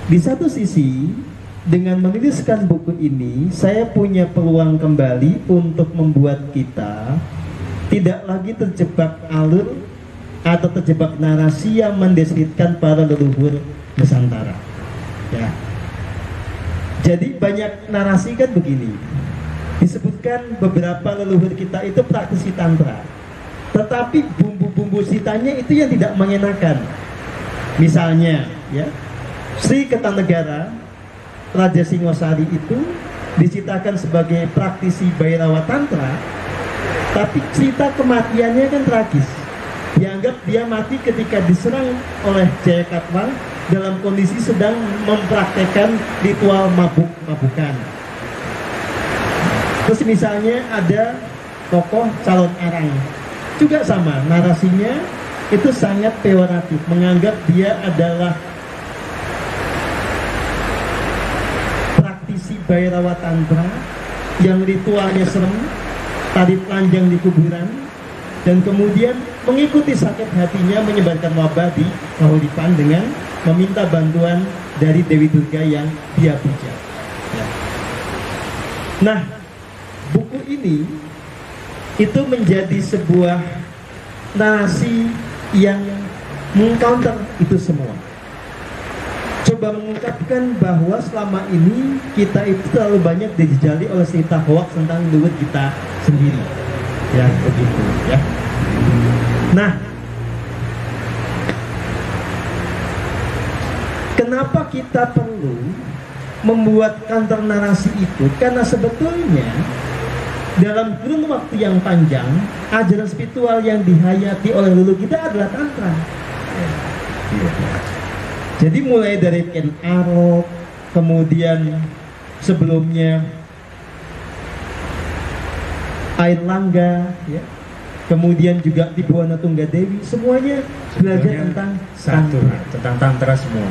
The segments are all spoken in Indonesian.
Di satu sisi, dengan menuliskan buku ini, saya punya peluang kembali untuk membuat kita tidak lagi terjebak alur atau terjebak narasi yang mendeskripsikan para leluhur Nusantara. Ya. Jadi banyak narasi kan begini. Disebutkan beberapa leluhur kita itu praktisi tantra. Tetapi bumbu-bumbu sitanya itu yang tidak mengenakan. Misalnya, ya, Sri Kertanegara Raja Singosari itu diciptakan sebagai praktisi Bhairawa Tantra, tapi cerita kematiannya kan tragis. Dianggap dia mati ketika diserang oleh Jayakatwang dalam kondisi sedang mempraktekkan ritual mabuk-mabukan. Terus misalnya ada tokoh calon arang, juga sama, narasinya itu sangat peyoratif, menganggap dia adalah praktisi Bhairawa Tantra yang ritualnya serem, tari telanjang di kuburan, dan kemudian mengikuti sakit hatinya menyebarkan wabah di Kahuripan dengan meminta bantuan dari Dewi Durga yang dia puja. Ya. Nah, buku ini itu menjadi sebuah narasi yang mengcounter itu semua. Coba mengungkapkan bahwa selama ini kita itu terlalu banyak dijejali oleh cerita hoax tentang leluhur kita sendiri. Ya, begitu ya. Nah, kenapa kita perlu membuat counter narasi itu? Karena sebetulnya dalam kurun waktu yang panjang, ajaran spiritual yang dihayati oleh leluhur kita adalah tantra. Jadi mulai dari Ken Arok, kemudian sebelumnya Air Langga, ya, kemudian juga di Buwana Tunggadewi, semuanya belajar tentang tantra. Tentang tantra semua.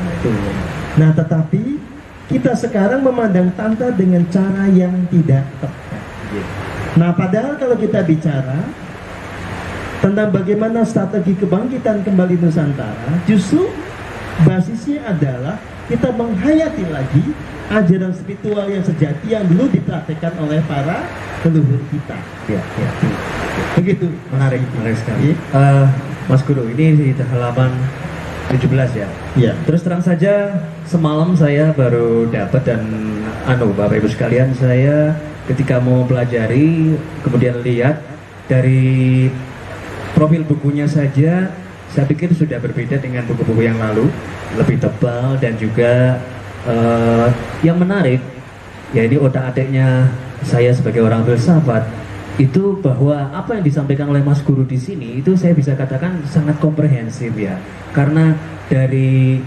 Nah, tetapi kita sekarang memandang tantra dengan cara yang tidak tepat. Nah, padahal kalau kita bicara tentang bagaimana strategi kebangkitan kembali Nusantara, justru basisnya adalah kita menghayati lagi ajaran spiritual yang sejati yang dulu dipraktekkan oleh para leluhur kita. Ya. Begitu. Menarik sekali. Mas Guru, ini di halaman 17 ya. Ya. Terus terang saja semalam saya baru dapat dan Bapak Ibu sekalian, saya ketika mau pelajari kemudian lihat dari profil bukunya saja, saya pikir sudah berbeda dengan buku-buku yang lalu, lebih tebal dan juga yang menarik ya ini otak-atiknya saya sebagai orang filsafat itu bahwa apa yang disampaikan oleh Mas Guru di sini itu saya bisa katakan sangat komprehensif ya, karena dari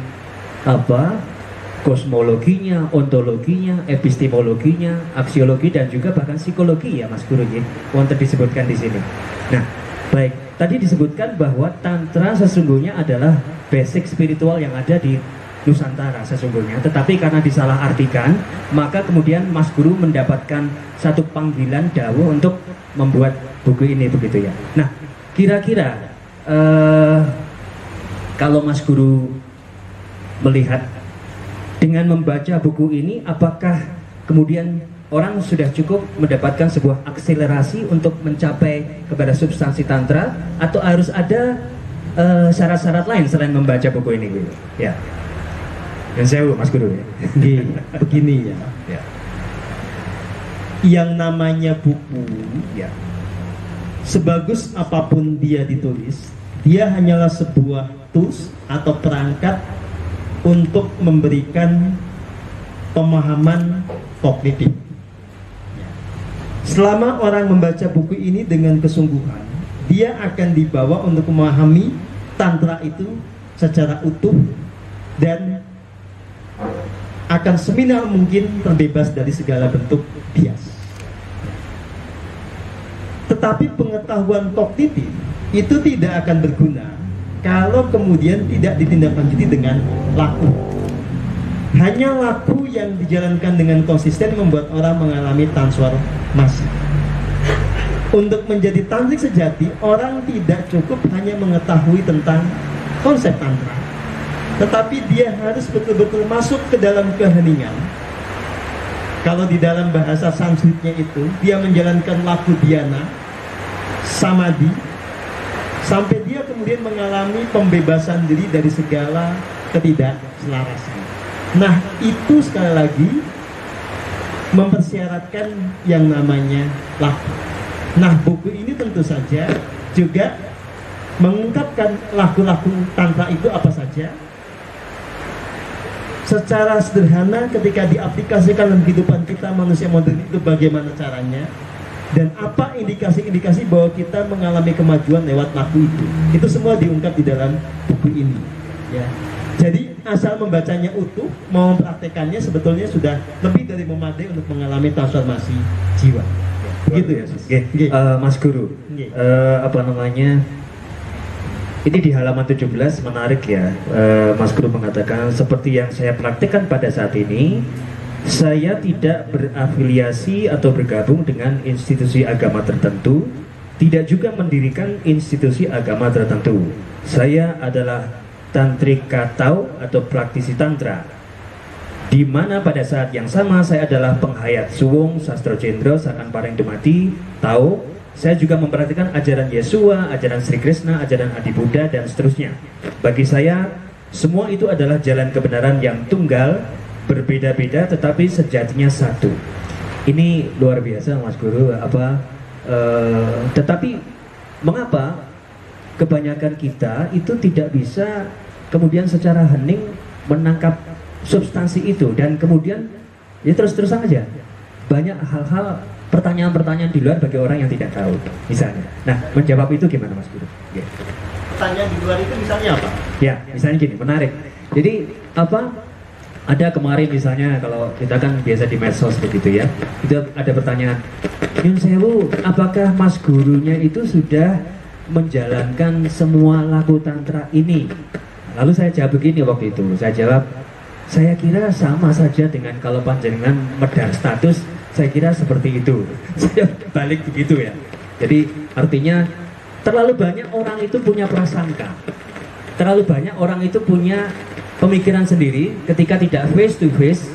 kosmologinya, ontologinya, epistemologinya, aksiologi dan juga bahkan psikologi ya Mas Guru ya, yang disebutkan di sini. Nah, baik, tadi disebutkan bahwa tantra sesungguhnya adalah basic spiritual yang ada di Nusantara sesungguhnya, tetapi karena disalahartikan, maka kemudian Mas Guru mendapatkan satu panggilan dawuh untuk membuat buku ini begitu ya. Nah, kira-kira kalau Mas Guru melihat dengan membaca buku ini, apakah kemudian orang sudah cukup mendapatkan sebuah akselerasi untuk mencapai kepada substansi tantra, atau harus ada syarat-syarat lain selain membaca buku ini gitu? Ya. Yang saya Mas Guru ya. Begini ya. Ya. Yang namanya buku Ya. sebagus apapun dia ditulis, dia hanyalah sebuah tools atau perangkat untuk memberikan pemahaman kognitif. Selama orang membaca buku ini dengan kesungguhan, dia akan dibawa untuk memahami tantra itu secara utuh dan akan seminimal mungkin terbebas dari segala bentuk bias. Tetapi pengetahuan kognitif itu tidak akan berguna kalau kemudian tidak ditindaklanjuti dengan laku. Hanya laku yang dijalankan dengan konsisten membuat orang mengalami transformasi. Untuk menjadi tantrik sejati, orang tidak cukup hanya mengetahui tentang konsep tantra, tetapi dia harus betul-betul masuk ke dalam keheningan. Kalau di dalam bahasa Sanskritnya itu, dia menjalankan laku dhyana, samadhi, sampai dia kemudian mengalami pembebasan diri dari segala ketidakselarasan. Nah, itu sekali lagi mempersyaratkan yang namanya laku. Nah, buku ini tentu saja juga mengungkapkan laku-laku tantra itu apa saja. Secara sederhana ketika diaplikasikan dalam kehidupan kita manusia modern itu bagaimana caranya, dan apa indikasi-indikasi bahwa kita mengalami kemajuan lewat laku itu semua diungkap di dalam buku ini ya. Jadi asal membacanya utuh, mau mempraktekannya sebetulnya sudah lebih dari memadai untuk mengalami transformasi jiwa gitu ya. Mas Guru, apa namanya, ini di halaman 17 menarik ya. Mas Guru mengatakan, seperti yang saya praktekkan pada saat ini, saya tidak berafiliasi atau bergabung dengan institusi agama tertentu, tidak juga mendirikan institusi agama tertentu. Saya adalah tantrika tau atau praktisi tantra, di mana pada saat yang sama saya adalah penghayat suwung, sastro jendro, sakan pareng demati, tau. Saya juga memperhatikan ajaran Yesua, ajaran Sri Krishna, ajaran Adi Buddha, dan seterusnya. Bagi saya, semua itu adalah jalan kebenaran yang tunggal, berbeda-beda tetapi sejatinya satu. Ini luar biasa, Mas Guru. Tetapi mengapa kebanyakan kita itu tidak bisa kemudian secara hening menangkap substansi itu, dan kemudian ya terus-terusan aja banyak hal-hal, pertanyaan-pertanyaan di luar bagi orang yang tidak tahu misalnya. Nah, menjawab itu gimana Mas Guru? Yeah. Pertanyaan di luar itu misalnya apa? Ya, misalnya gini, menarik. Jadi ada kemarin misalnya, kalau kita kan biasa di medsos begitu ya, itu ada pertanyaan, Nyun Sewu, apakah Mas Gurunya itu sudah menjalankan semua laku tantra ini? Lalu saya jawab begini waktu itu, saya jawab, saya kira sama saja dengan kalau panjenengan medar status, saya kira seperti itu. Saya balik begitu ya. Jadi artinya terlalu banyak orang itu punya prasangka, terlalu banyak orang itu punya pemikiran sendiri ketika tidak face to face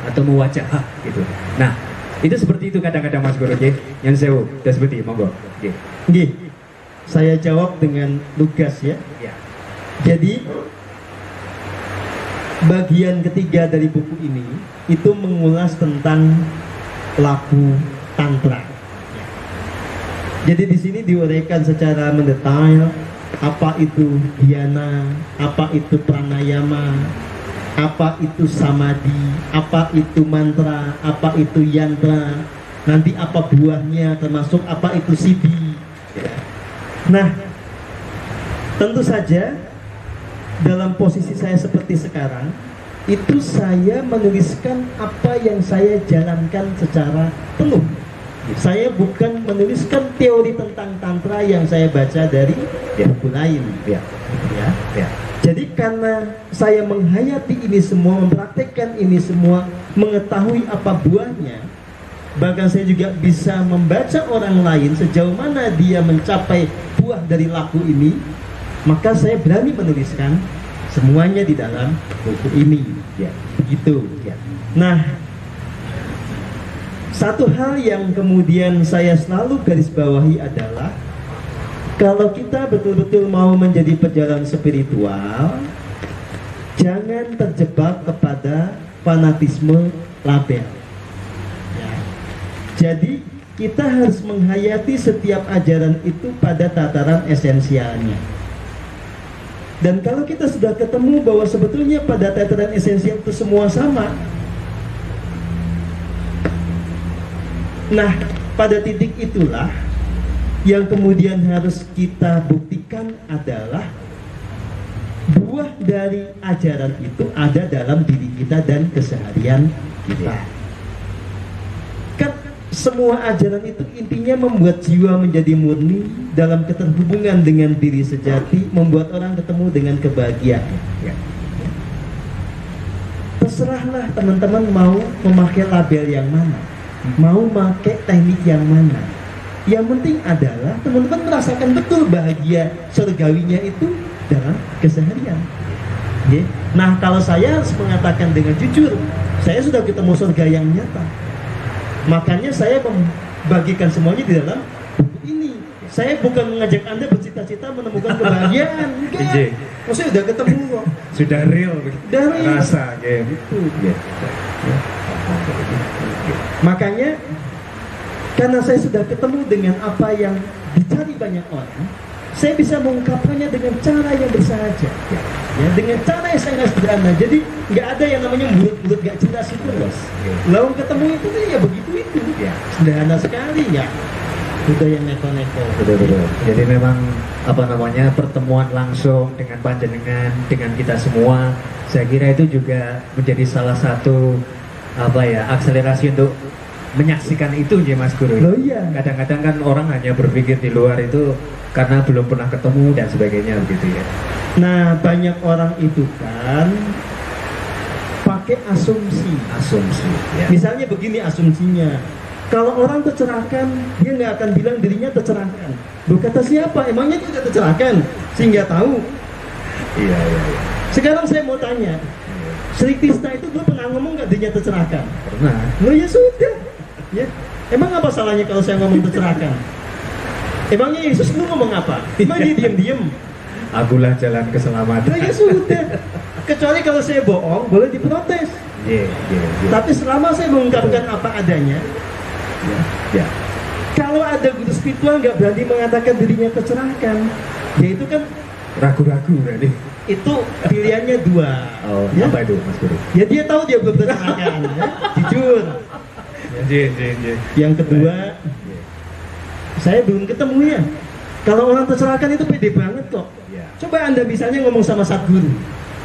atau mewajah gitu. Nah, itu seperti itu kadang-kadang Mas Guru, yang sewu, udah seperti monggo. Saya jawab dengan lugas ya. Jadi bagian ketiga dari buku ini itu mengulas tentang laku tantra. Jadi di sini diuraikan secara mendetail apa itu dhyana, apa itu pranayama, apa itu samadhi, apa itu mantra, apa itu yantra, nanti apa buahnya, termasuk apa itu siddhi. Nah, tentu saja dalam posisi saya seperti sekarang, itu saya menuliskan apa yang saya jalankan secara penuh. Saya bukan menuliskan teori tentang tantra yang saya baca dari buku lain. Jadi karena saya menghayati ini semua, mempraktekkan ini semua, mengetahui apa buahnya, bahkan saya juga bisa membaca orang lain sejauh mana dia mencapai buah dari laku ini, maka saya berani menuliskan semuanya di dalam buku ini, begitu. Nah, satu hal yang kemudian saya selalu garis bawahi adalah kalau kita betul-betul mau menjadi pejalan spiritual, jangan terjebak kepada fanatisme label. Jadi kita harus menghayati setiap ajaran itu pada tataran esensialnya. Dan kalau kita sudah ketemu bahwa sebetulnya pada tataran esensial itu semua sama, nah pada titik itulah yang kemudian harus kita buktikan adalah buah dari ajaran itu ada dalam diri kita dan keseharian kita. Kan semua ajaran itu intinya membuat jiwa menjadi murni dalam keterhubungan dengan diri sejati, membuat orang ketemu dengan kebahagiaan. Terserahlah teman-teman mau memakai label yang mana, mau memakai teknik yang mana. Yang penting adalah teman-teman merasakan betul bahagia surgawinya itu dalam keseharian. Nah, kalau saya harus mengatakan dengan jujur, saya sudah ketemu surga yang nyata. Makanya saya membagikan semuanya di dalam buku ini. Saya bukan mengajak Anda bercita-cita menemukan kebahagiaan, enggak. Maksudnya udah ketemu kok. Sudah real, Dari rasa kayak gitu. Ya. Makanya karena saya sudah ketemu dengan apa yang dicari banyak orang, saya bisa mengungkapkannya dengan cara yang bersahaja, ya, dengan cara yang sangat sederhana. Jadi nggak ada yang namanya mulut-mulut nggak jelas itu, bos. Lalu ketemu itu ya begitu itu, ya, sederhana sekali ya. Udah yang neko-neko. Betul. Jadi memang apa namanya, pertemuan langsung dengan panjenengan, dengan kita semua, saya kira itu juga menjadi salah satu apa ya, akselerasi untuk menyaksikan itu ya Mas Guru. Loh iya. Kadang-kadang kan orang hanya berpikir di luar itu karena belum pernah ketemu dan sebagainya begitu ya. Nah, banyak orang itu kan pakai asumsi. Ya. Misalnya begini asumsinya, kalau orang tercerahkan, dia nggak akan bilang dirinya tercerahkan. Loh, kata siapa? Emangnya dia udah tercerahkan? Sehingga tahu. Iya. Sekarang saya mau tanya, Sri Krishna itu dulu pernah ngomong nggak dirinya tercerahkan? Pernah. Loh ya sudah. Ya. Emang apa salahnya kalau saya ngomong tercerahkan? Emangnya Yesus dulu ngomong apa? Emang dia diem-diem? Akulah jalan keselamatan. Loh ya sudah. Kecuali kalau saya bohong, boleh diprotes. Iya. Tapi selama saya mengungkapkan apa adanya, Ya. kalau ada guru spiritual nggak berani mengatakan dirinya tercerahkan, ya itu kan Ragu-ragu berarti. itu pilihannya dua. Oh, Ya? apa itu Mas Guru? Ya dia tahu dia belum tercerahkan, ya? Jujur. Iya. Yang kedua, saya belum ketemu ya. Kalau orang tercerahkan itu pede banget kok. Ya. Coba Anda misalnya ngomong sama Sadguru,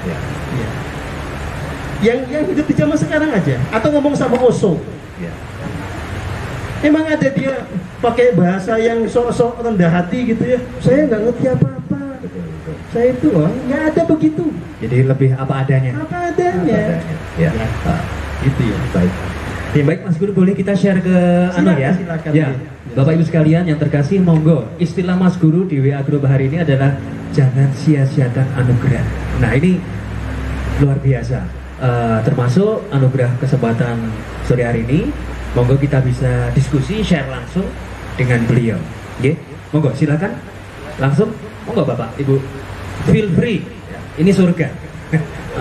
Ya. yang hidup di zaman sekarang aja, atau ngomong sama Osho. Ya. Emang ada dia pakai bahasa yang sok-sok rendah hati gitu ya? Saya nggak ngerti apa-apa. Betul. Saya itu nggak ada begitu. Jadi lebih apa adanya. Apa adanya. Ya. Gitu ya. Baik. Ya, baik Mas Guru, boleh kita share ke Silakan. Ya. Bapak Ibu sekalian yang terkasih, monggo. Istilah Mas Guru di WA Group hari ini adalah jangan sia-siakan anugerah. Nah, ini luar biasa. Termasuk anugerah kesempatan sore hari ini. Monggo kita bisa diskusi, share langsung dengan beliau. Oke, monggo silakan langsung. Monggo Bapak, Ibu, feel free. Ini surga.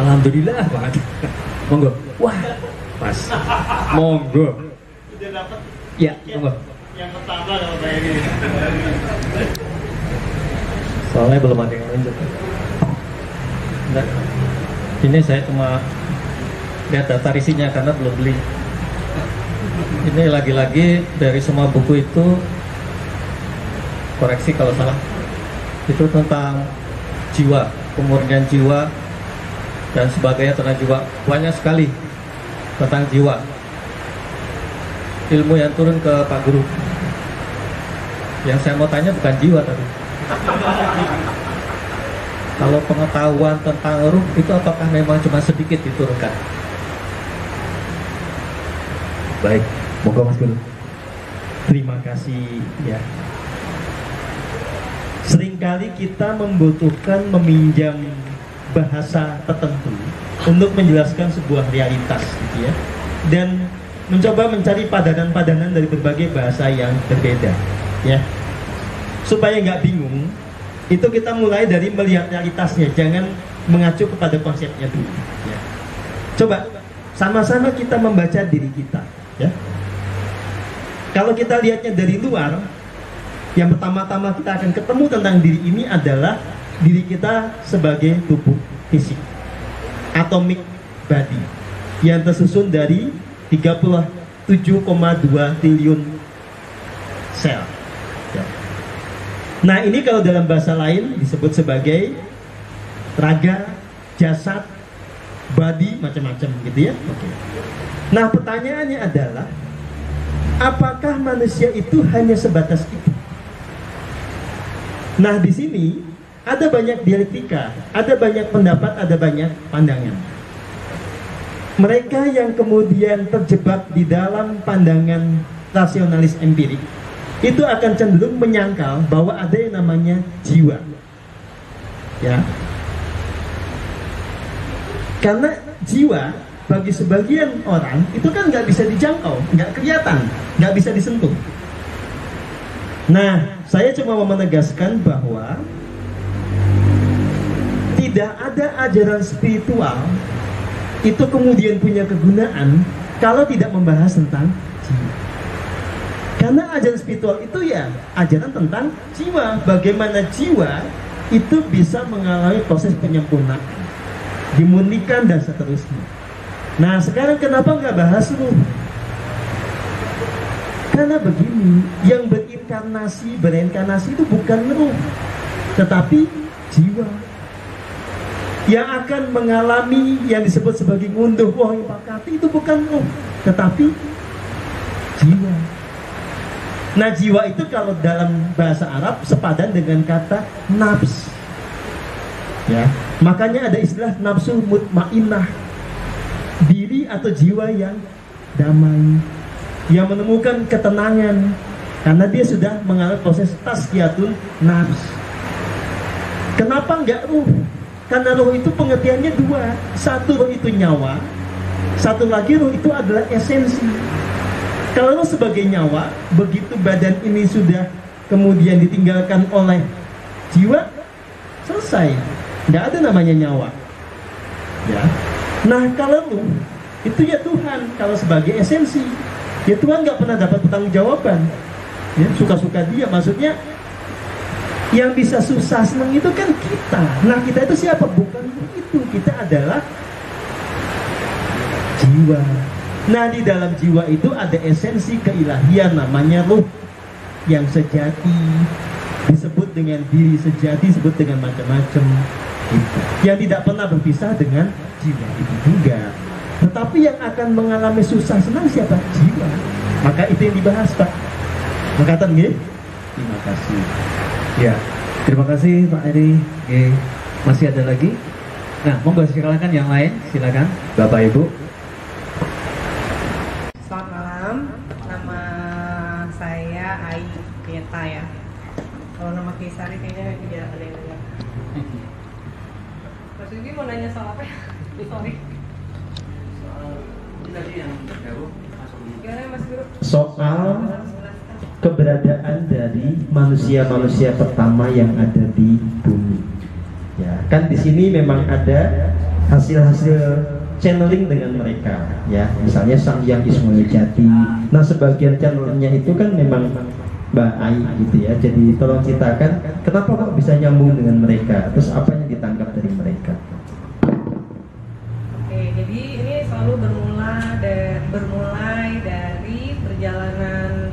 Alhamdulillah banget. Monggo. Wah, pas. Monggo. Udah dapat. Ya, monggo. Yang pertama kalau kayak gini. Soalnya belum ada yang lanjut. Enggak. Ini saya cuma lihat daftar isinya karena belum beli. Ini lagi-lagi dari semua buku itu, koreksi kalau salah, itu tentang jiwa, pemurnian jiwa dan sebagainya tentang jiwa. Banyak sekali tentang jiwa. Ilmu yang turun ke Pak Guru. Yang saya mau tanya bukan jiwa tadi. Kalau pengetahuan tentang ruh itu apakah memang cuma sedikit diturunkan? Baik, monggo Mas Guru. Terima kasih ya. Seringkali kita membutuhkan meminjam bahasa tertentu untuk menjelaskan sebuah realitas gitu ya. Dan mencoba mencari padanan-padanan dari berbagai bahasa yang berbeda ya. Supaya nggak bingung, itu kita mulai dari melihat realitasnya, jangan mengacu kepada konsepnya dulu ya. Coba sama-sama kita membaca diri kita ya. Kalau kita lihatnya dari luar, yang pertama-tama kita akan ketemu tentang diri ini adalah diri kita sebagai tubuh fisik, atomic body, yang tersusun dari 37,2 triliun sel ya. Nah, ini kalau dalam bahasa lain disebut sebagai raga, jasad, body, macam-macam gitu ya. Oke. Nah, pertanyaannya adalah apakah manusia itu hanya sebatas itu? Nah, di sini ada banyak dialektika, ada banyak pendapat, ada banyak pandangan. Mereka yang kemudian terjebak di dalam pandangan rasionalis empirik itu akan cenderung menyangkal bahwa ada yang namanya jiwa. Ya. Karena jiwa bagi sebagian orang itu kan nggak bisa dijangkau, nggak kelihatan, nggak bisa disentuh. Nah, saya cuma mau menegaskan bahwa tidak ada ajaran spiritual itu kemudian punya kegunaan kalau tidak membahas tentang jiwa. Karena ajaran spiritual itu ya ajaran tentang jiwa, bagaimana jiwa itu bisa mengalami proses penyempurnaan, dimurnikan dan seterusnya. Nah, sekarang kenapa nggak bahas ruh? Karena begini, yang bereinkarnasi itu bukan ruh, tetapi jiwa yang akan mengalami yang disebut sebagai ngunduh wahyu pakati itu bukan ruh, tetapi jiwa. Nah, jiwa itu kalau dalam bahasa Arab sepadan dengan kata nafs. Ya, makanya ada istilah nafsu mutmainnah, diri atau jiwa yang damai, yang menemukan ketenangan karena dia sudah mengalami proses tazkiyatun nafs. Kenapa enggak ruh? Karena ruh itu pengertiannya dua. Satu, ruh itu nyawa. Satu lagi, ruh itu adalah esensi. Kalau ruh sebagai nyawa, begitu badan ini sudah kemudian ditinggalkan oleh jiwa, selesai, nggak ada namanya nyawa. Ya. Nah, kalau ruh itu ya Tuhan. Kalau sebagai esensi, ya Tuhan nggak pernah dapat pertanggungjawaban. Ya, suka-suka dia. Maksudnya yang bisa susah senang itu kan kita. Nah, kita itu siapa? Bukan itu. Kita adalah jiwa. Nah, di dalam jiwa itu ada esensi keilahian namanya ruh yang sejati, disebut dengan diri sejati, disebut dengan macam-macam gitu. Yang tidak pernah berpisah dengan jiwa itu juga. Tetapi yang akan mengalami susah senang siapa? Jiwa. Maka itu yang dibahas, Pak. Makatan nggih? Terima kasih. Ya, terima kasih Pak Eri. Oke, masih ada lagi? Nah, monggo silakan yang lain, silakan Bapak Ibu. Selamat malam, nama saya Ai Pieta ya. Kalau nama Kisari kayaknya tidak ada yang dengar. Mas Yugi mau nanya soal apa ya? Sorry. Tadi yang terjauh Gimana ya, Mas Guru? Soal keberadaan dari manusia-manusia pertama yang ada di bumi. Ya, kan di sini memang ada hasil-hasil channeling dengan mereka, ya. Misalnya Sang Hyang Ismail Jati. Nah, sebagian channelnya itu kan memang Mbak Ai gitu ya. Jadi tolong ceritakan kenapa kok bisa nyambung dengan mereka, terus apa yang ditangkap dari mereka. Oke, jadi ini selalu bermulai dari perjalanan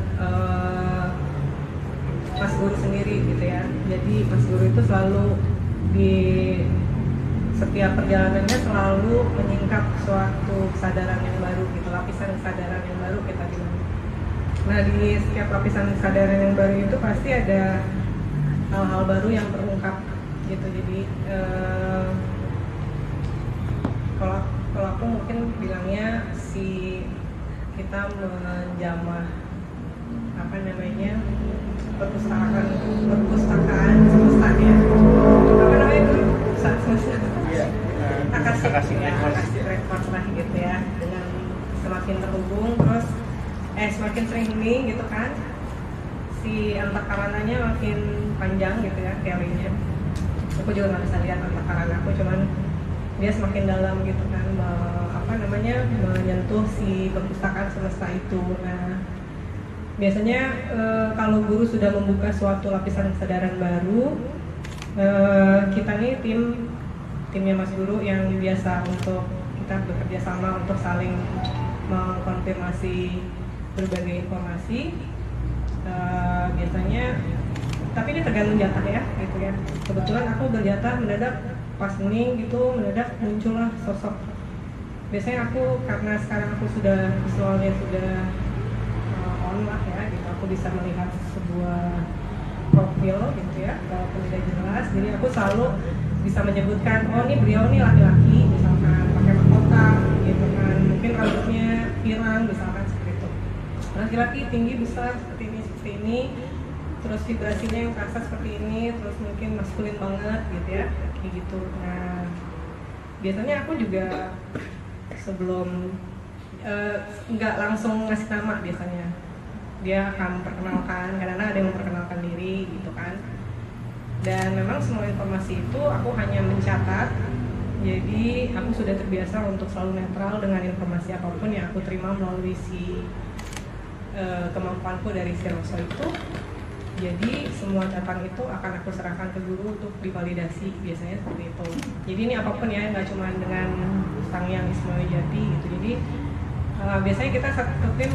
Mas Guru sendiri gitu ya. Jadi Mas Guru itu selalu di setiap perjalanannya selalu menyingkap suatu kesadaran yang baru gitu, lapisan kesadaran yang baru kita bilang. Nah, di setiap lapisan kesadaran yang baru itu pasti ada hal-hal baru yang terungkap gitu. Jadi kalau aku mungkin bilangnya kita menjamah apa namanya perpustakaan semesta ya, apa namanya itu semesta akasik record lah gitu ya, dengan semakin terhubung terus semakin sering healing gitu kan, si antakarananya makin panjang gitu ya teorinya. Aku juga nggak bisa lihat antakaran aku, cuman dia semakin dalam gitu kan, menyentuh si perpustakaan semesta itu. Nah, biasanya kalau guru sudah membuka suatu lapisan kesadaran baru, kita nih timnya Mas Guru yang biasa untuk kita bekerja sama untuk saling mengkonfirmasi berbagai informasi. Biasanya, tapi ini tergantung jatah ya, gitu ya. Kebetulan aku berjatah mendadak pas healing gitu, mendadak muncullah sosok. Biasanya aku karena sekarang aku sudah visualnya sudah on lah ya, gitu. Aku bisa melihat sebuah profil gitu ya, walaupun tidak jelas. Jadi aku selalu bisa menyebutkan, oh ini beliau nih laki-laki, misalkan pakai mahkota, gitu kan. Mungkin rambutnya pirang, misalkan seperti itu. Laki-laki tinggi besar seperti ini, terus vibrasinya yang kerasa seperti ini, terus mungkin maskulin banget gitu ya, kayak gitu. Nah, biasanya aku juga sebelum nggak langsung ngasih nama, biasanya dia akan memperkenalkan, kadang-kadang ada yang memperkenalkan diri gitu kan. Dan memang semua informasi itu aku hanya mencatat, jadi aku sudah terbiasa untuk selalu netral dengan informasi apapun yang aku terima melalui kemampuanku dari si Roso itu. Jadi semua catatan itu akan aku serahkan ke guru untuk divalidasi, biasanya seperti itu. Jadi ini apapun ya, nggak cuma dengan Sangyang Ismail Jati gitu. Jadi biasanya kita satu tim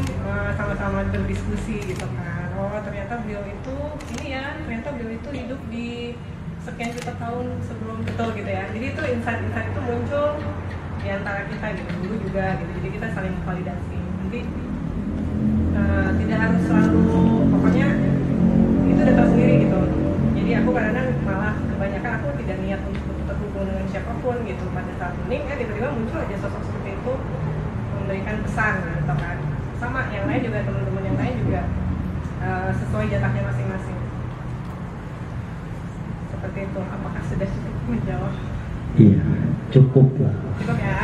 sama-sama berdiskusi gitu kan. Oh ternyata beliau itu ini ya, ternyata beliau itu hidup di sekian juta tahun sebelum betul gitu ya. Jadi itu insight-insight itu muncul di antara kita gitu, dulu juga gitu. Jadi kita saling validasi. Nanti tidak harus selalu, pokoknya itu udah tahu sendiri gitu. Jadi aku kadang-kadang malah kebanyakan aku tidak niat untuk terhubung dengan siapapun gitu. Pada saat meeting tiba-tiba muncul aja sosok seperti itu memberikan pesan gitu kan. Sama yang lain juga, teman-teman yang lain juga sesuai jatahnya masing-masing. Seperti itu. Apakah sudah cukup menjawab? Iya, cukup lah. Cukup ya.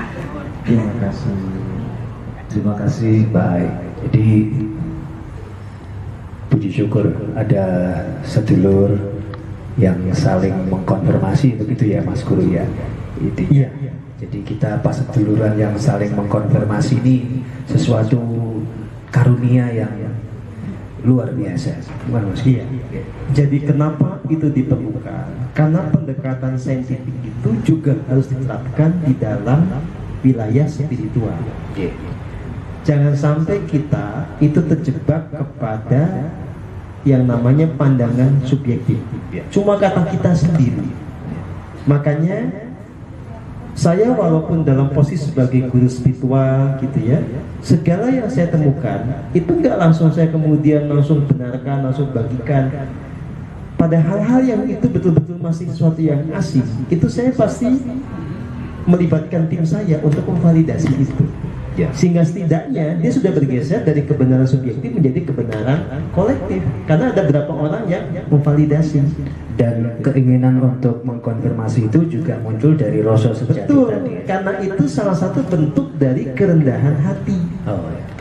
Terima kasih. Terima kasih, baik. Jadi puji syukur ada sedulur yang saling mengkonfirmasi, begitu ya Mas Guru ya. Intinya. Jadi kita pas seduluran yang saling mengkonfirmasi ini sesuatu karunia yang luar biasa. Bukan Mas? Iya. Jadi kenapa itu diperlukan? Karena pendekatan saintifik itu juga harus diterapkan di dalam wilayah spiritual. Jangan sampai kita itu terjebak kepada yang namanya pandangan subjektif. Cuma kata kita sendiri. Makanya saya walaupun dalam posisi sebagai guru spiritual gitu ya, segala yang saya temukan itu nggak langsung saya kemudian langsung benarkan, langsung bagikan. Pada hal-hal yang itu betul-betul masih sesuatu yang asing, itu saya pasti melibatkan tim saya untuk memvalidasi itu. Sehingga setidaknya dia sudah bergeser dari kebenaran subjektif menjadi kebenaran kolektif, karena ada beberapa orang yang memvalidasi. Dan keinginan untuk mengkonfirmasi itu juga muncul dari Roso sejati. Betul, tadi. karena itu salah satu bentuk dari kerendahan hati.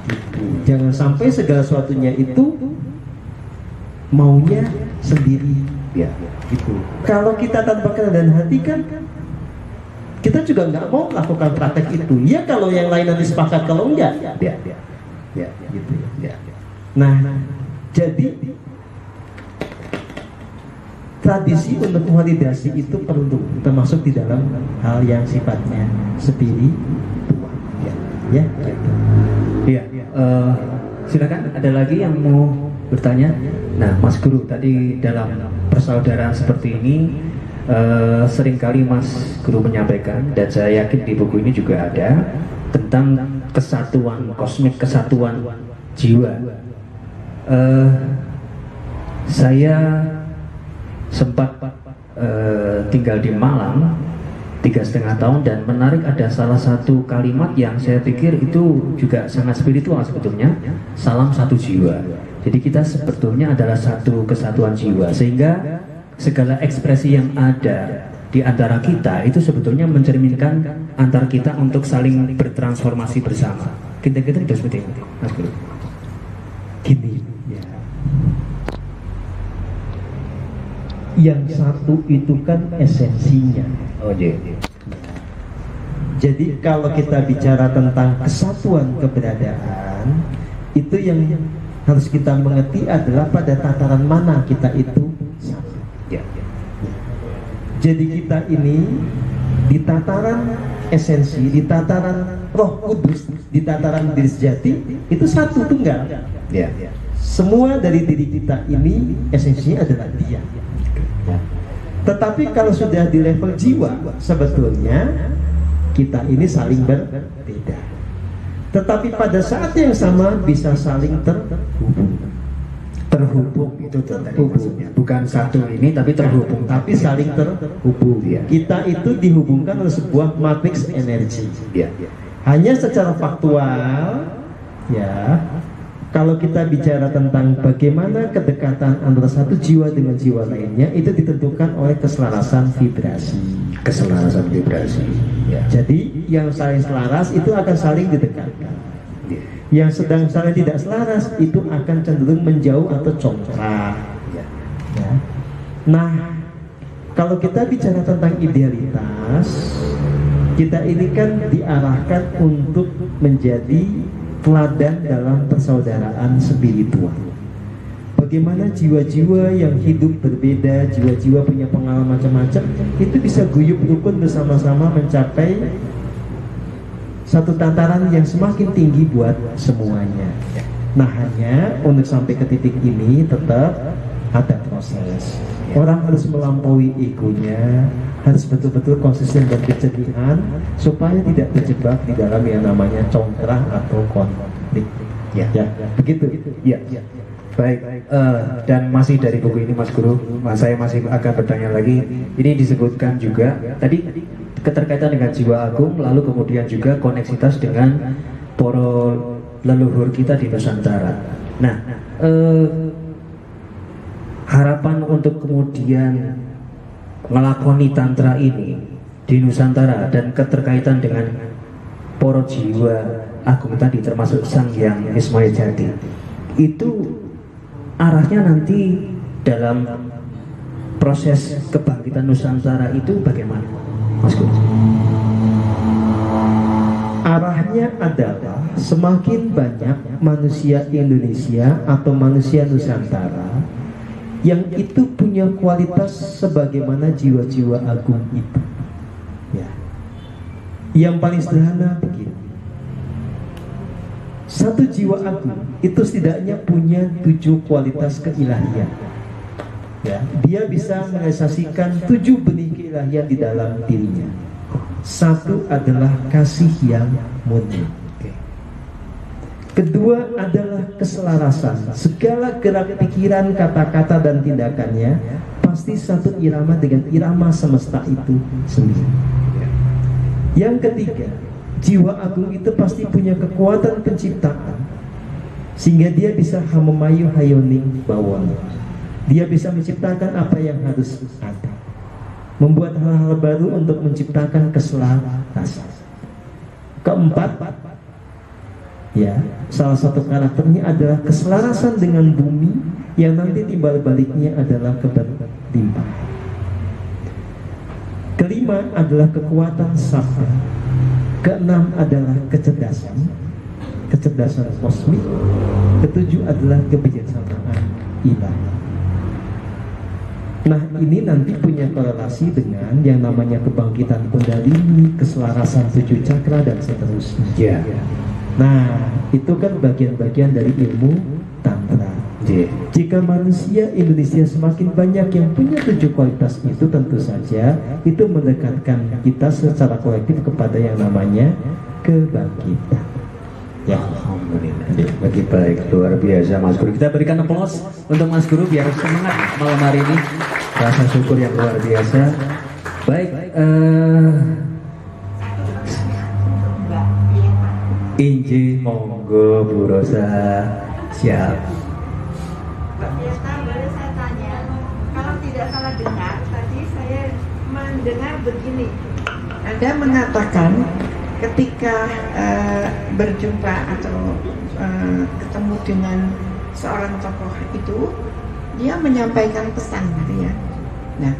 Gitu. Jangan sampai segala sesuatunya itu maunya sendiri. Gitu. Kalau kita tanpa kerendahan hati kan kita juga nggak mau melakukan praktek itu. Ya kalau yang lain nanti sepakat, kalau enggak, gitu ya. Nah, jadi tradisi untuk validasi itu perlu, termasuk di dalam hal yang sifatnya spiritual. Ya, gitu. Iya. Silakan, ada lagi yang mau bertanya? Nah, Mas Guru, tadi dalam persaudaraan seperti ini seringkali Mas Guru menyampaikan, dan saya yakin di buku ini juga ada, tentang kesatuan kosmik, kesatuan jiwa. Saya sempat tinggal di Malang 3,5 tahun, dan menarik, ada salah satu kalimat yang saya pikir itu juga sangat spiritual sebetulnya, salam satu jiwa. Jadi kita sebetulnya adalah satu kesatuan jiwa, sehingga segala ekspresi yang ada di antara kita itu sebetulnya mencerminkan antar kita untuk saling bertransformasi bersama. Kita-kita itu seperti itu, Mas Guru. Gini ya. Yang satu itu kan esensinya. Jadi kalau kita bicara tentang kesatuan keberadaan, itu yang harus kita mengerti adalah pada tataran mana kita itu satu. Jadi kita ini di tataran esensi, di tataran Roh Kudus, di tataran diri sejati itu satu, tunggal. Semua dari diri kita ini esensinya adalah Dia. Tetapi kalau sudah di level jiwa, sebetulnya kita ini saling berbeda. Tetapi pada saat yang sama bisa saling terhubung itu tadi maksudnya. Bukan satu ini tapi terhubung, tapi saling terhubung. Kita itu dihubungkan oleh sebuah matriks energi. Hanya secara faktual ya kalau kita bicara tentang bagaimana kedekatan antara satu jiwa dengan jiwa lainnya, itu ditentukan oleh keselarasan vibrasi. Keselarasan vibrasi. Ya. Jadi yang saling selaras itu akan saling didekatkan. Yang sedang saling tidak selaras itu akan cenderung menjauh atau congkak. Ya. Nah, kalau kita bicara tentang idealitas, kita ini kan diarahkan untuk menjadi teladan dalam persaudaraan spiritual. Bagaimana jiwa-jiwa yang hidup berbeda, jiwa-jiwa punya pengalaman macam-macam, itu bisa guyup rukun bersama-sama mencapai satu tataran yang semakin tinggi buat semuanya. Nah, hanya untuk sampai ke titik ini tetap ada proses. Orang harus melampaui egonya, harus betul-betul konsisten dan kejernihan supaya tidak terjebak di dalam yang namanya congkrah atau konflik. Ya, begitu. Ya. Baik, dan masih dari buku ini Mas Guru, saya masih akan bertanya lagi. Ini disebutkan juga tadi keterkaitan dengan jiwa agung, lalu kemudian juga koneksitas dengan para leluhur kita di Nusantara. Nah, harapan untuk kemudian ngelakoni tantra ini di Nusantara dan keterkaitan dengan para jiwa agung tadi termasuk Sang Hyang Ismaya Jati, itu arahnya nanti dalam proses kebangkitan Nusantara itu bagaimana, Mas Gus? Arahnya adalah semakin banyak manusia Indonesia atau manusia Nusantara yang itu punya kualitas sebagaimana jiwa-jiwa agung itu. Ya. Yang paling sederhana begini. Satu jiwa agung itu setidaknya punya 7 kualitas keilahian. Ya, dia bisa merealisasikan 7 benih keilahian di dalam dirinya. Satu adalah kasih yang murni. Kedua adalah keselarasan. Segala gerak pikiran, kata-kata dan tindakannya pasti satu irama dengan irama semesta itu sendiri. Yang ketiga, jiwa agung itu pasti punya kekuatan penciptaan, sehingga dia bisa hamemayu hayoning bawang. Dia bisa menciptakan apa yang harus ada, membuat hal-hal baru untuk menciptakan keselarasan. Keempat, ya, salah satu karakternya adalah keselarasan dengan bumi, yang nanti timbal baliknya adalah keberlimpahan. Kelima adalah kekuatan sabda. Keenam adalah kecerdasan kosmik. Ketujuh adalah kebijaksanaan ilahi. Nah, ini nanti punya korelasi dengan yang namanya kebangkitan kundalini, keselarasan 7 cakra dan seterusnya. Ya. Nah, itu kan bagian-bagian dari ilmu tantra. Jika manusia Indonesia semakin banyak yang punya 7 kualitas itu, tentu saja itu mendekatkan kita secara kolektif kepada yang namanya kebangkitan. Ya, alhamdulillah. Bagi baik, luar biasa Mas Guru. Kita berikan aplaus untuk Mas Guru biar semangat malam hari ini. Rasa syukur yang luar biasa. Baik, Inji, monggo Bu Rosa, siap. Pak Fiesta, boleh saya tanya, kalau tidak salah dengar, tadi saya mendengar begini, Anda mengatakan ketika berjumpa atau ketemu dengan seorang tokoh itu, dia menyampaikan pesan gitu ya. Nah,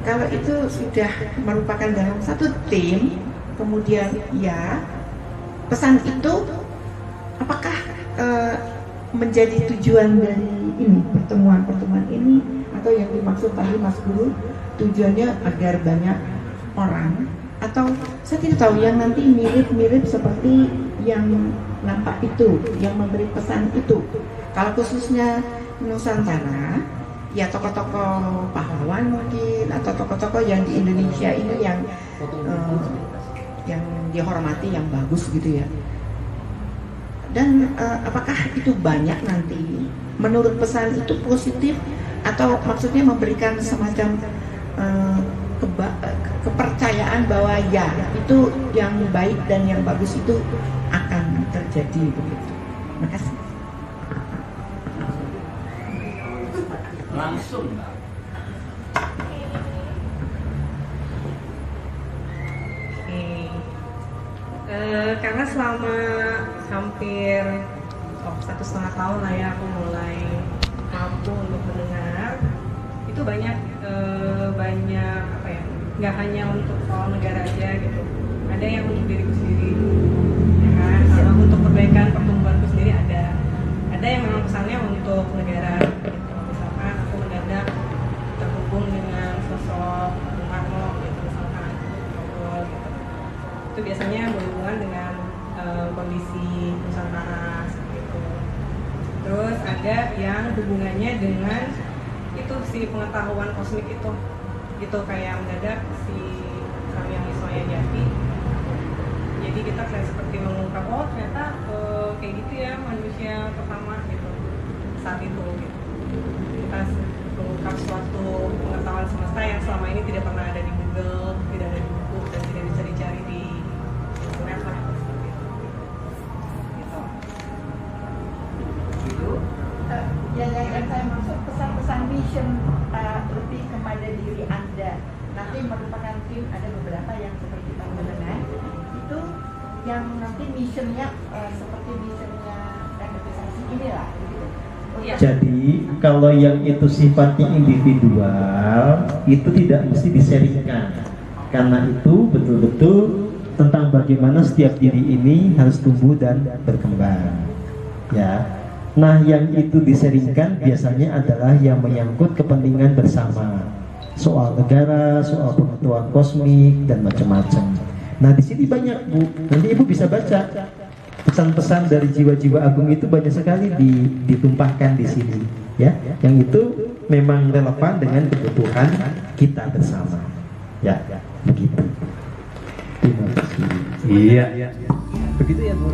kalau itu sudah merupakan dalam satu tim, kemudian ya, pesan itu apakah menjadi tujuan dari ini, pertemuan-pertemuan ini, atau yang dimaksud tadi Mas Guru tujuannya agar banyak orang, atau saya tidak tahu yang nanti mirip-mirip seperti yang nampak itu, yang memberi pesan itu. Kalau khususnya Nusantara, ya tokoh-tokoh pahlawan mungkin, atau tokoh-tokoh yang di Indonesia ini yang dihormati, yang bagus gitu ya. Dan apakah itu banyak nanti menurut pesan itu positif, atau maksudnya memberikan semacam kepercayaan bahwa ya itu yang baik dan yang bagus itu akan terjadi begitu. Terima kasih. langsung. Karena selama hampir 1,5 tahun lah ya aku mulai mampu untuk mendengar, itu banyak apa ya, nggak hanya untuk soal negara aja gitu, ada yang untuk diriku sendiri, ya kan, sama untuk perbaikan pertumbuhanku sendiri ada yang memang pesannya untuk negara gitu. Misalkan aku mendadak terhubung dengan sosok Bung Karno gitu, misalkan ngobrol gitu, itu biasanya berhubungan dengan kondisi Nusantara seperti itu. Terus ada yang hubungannya dengan itu si pengetahuan kosmik itu, gitu, kayak mendadak si Samyang Wismaya Jati. Jadi kita kayak seperti mengungkap, oh ternyata kayak gitu ya manusia pertama gitu saat itu gitu. Kita mengungkap suatu pengetahuan semesta yang selama ini tidak pernah ada di Google, tidak ada di buku, dan tidak bisa dicari di internet lah seperti itu. Gitu. Yang saya maksud pesan-pesan mission lebih kepada diri Anda. Nanti merupakan tim, ada beberapa yang seperti kita mendengar itu yang nanti missionnya seperti missionnya revitalisasi inilah gitu. Jadi kalau yang itu sifatnya individual itu tidak mesti diseringkan, karena itu betul-betul tentang bagaimana setiap diri ini harus tumbuh dan berkembang, ya. Nah, yang itu diseringkan biasanya adalah yang menyangkut kepentingan bersama, soal negara, soal pengetahuan kosmik dan macam-macam. Nah, di sini banyak, Bu. Nanti Ibu bisa baca pesan-pesan dari jiwa-jiwa agung itu banyak sekali ditumpahkan di sini, ya. Yang itu memang relevan dengan kebutuhan kita bersama, ya. Begitu. Terima kasih. Iya. Begitu ya, Bu.